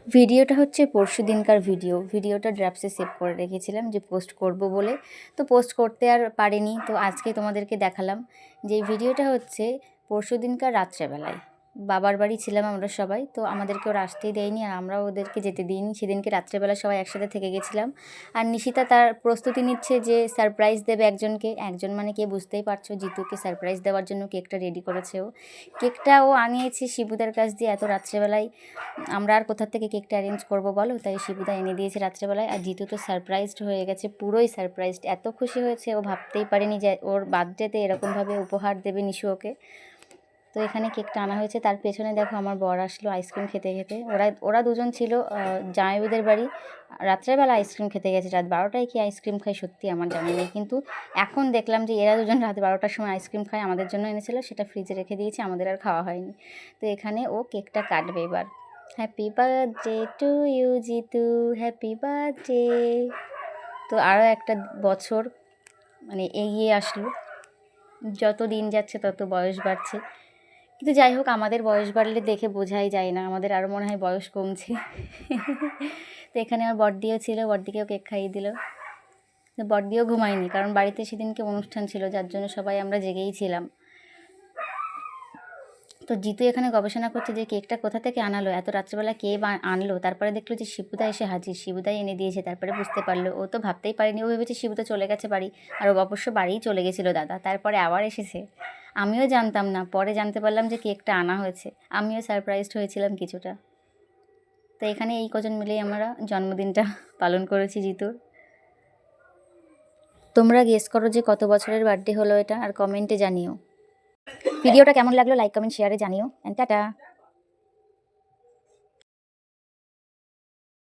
ভিডিওটা হচ্ছে পরশুদিনকার ভিডিওটা ড্রাফটসে সেভ করে রেখেছিলাম যে পোস্ট করব বলে, তো পোস্ট করতে আর পারিনি। তো আজকে তোমাদেরকে দেখালাম যে এই ভিডিওটা হচ্ছে পরশুদিনকার রাত্রেবেলায়। বাবার বাড়ি ছিলাম আমরা সবাই, তো আমাদেরকে ওরা আসতেই দেয়নি আর আমরাও ওদেরকে যেতে দিইনি। সেদিনকে রাত্রেবেলা সবাই একসাথে থেকে গেছিলাম। আর নিশিতা তার প্রস্তুতি নিচ্ছে যে সারপ্রাইজ দেবে একজনকে, একজন মানে কে বুঝতেই পারছো, জিতুকে সারপ্রাইজ দেওয়ার জন্য কেকটা রেডি করেছে ও। কেকটা ও আনিয়েছে শিবুদার কাছ দিয়ে এত রাত্রেবেলায়, আমরা আর কোথা থেকে কেকটা অ্যারেঞ্জ করবো বলো, তাই শিবুদা এনে দিয়েছে রাত্রেবেলায়। আর জিতু তো সারপ্রাইজড হয়ে গেছে, পুরোই সারপ্রাইজড, এত খুশি হয়েছে ও ভাবতেই পারেনি যে ওর বার্থডেতে এরকমভাবে উপহার দেবে নিশু ওকে। তো এখানে কেকটা আনা হয়েছে, তার পেছনে দেখো আমার বর আসলো আইসক্রিম খেতে খেতে। ওরা দুজন ছিল জামাইবাবুদের বাড়ি, রাত্রেবেলা আইসক্রিম খেতে গেছে। রাত 12টায় কি আইসক্রিম খায় সত্যি আমার জানা নেই, কিন্তু এখন দেখলাম যে এরা দুজন রাত 12টার সময় আইসক্রিম খায়। আমাদের জন্য এনেছিল, সেটা ফ্রিজে রেখে দিয়েছে, আমাদের আর খাওয়া হয়নি। তো এখানে ও কেকটা কাটবে এবার। Happy birthday to you Jitu, happy birthday. তো আরও একটা বছর মানে এগিয়ে আসলো, যত দিন যাচ্ছে তত বয়স বাড়ছে। কিন্তু যাই হোক, আমাদের বয়স বাড়লে দেখে বোঝাই যায় না, আমাদের আরও মনে হয় বয়স কমছে। তো এখানে আমার বড়দিও ছিল, বড়দিকেও কেক খাইয়ে দিল। বড়দিও ঘুমায়নি, কারণ বাড়িতে সেদিনকে অনুষ্ঠান ছিল, যার জন্য সবাই আমরা জেগেই ছিলাম। তো জিতু এখানে গবেষণা করছে যে কেকটা কোথা থেকে আনালো, এত রাত্রেবেলা কে আনলো। তারপরে দেখলো যে শিবুদা এসে হাজির, শিবুদাই এনে দিয়েছে। তারপরে বুঝতে পারলো, ও তো ভাবতেই পারেনি, ও ভেবেছে শিবুদা চলে গেছে বাড়ি, আর ও অবশ্য বাড়িই চলে গেছিলো দাদা, তারপরে আবার এসেছে। আমিও জানতাম না, পরে জানতে পারলাম যে কেকটা আনা হয়েছে। আমিও সারপ্রাইজড হয়েছিলাম কিছুটা। তো এখানে এই কজন মিলেই আমরা জন্মদিনটা পালন করেছি জিতুর। তোমরা গেস করো যে কত বছরের বার্থডে হলো এটা, আর কমেন্টে জানিও। ভিডিওটা কেমন লাগলো লাইক কমেন্ট শেয়ারে জানিও। টাটা।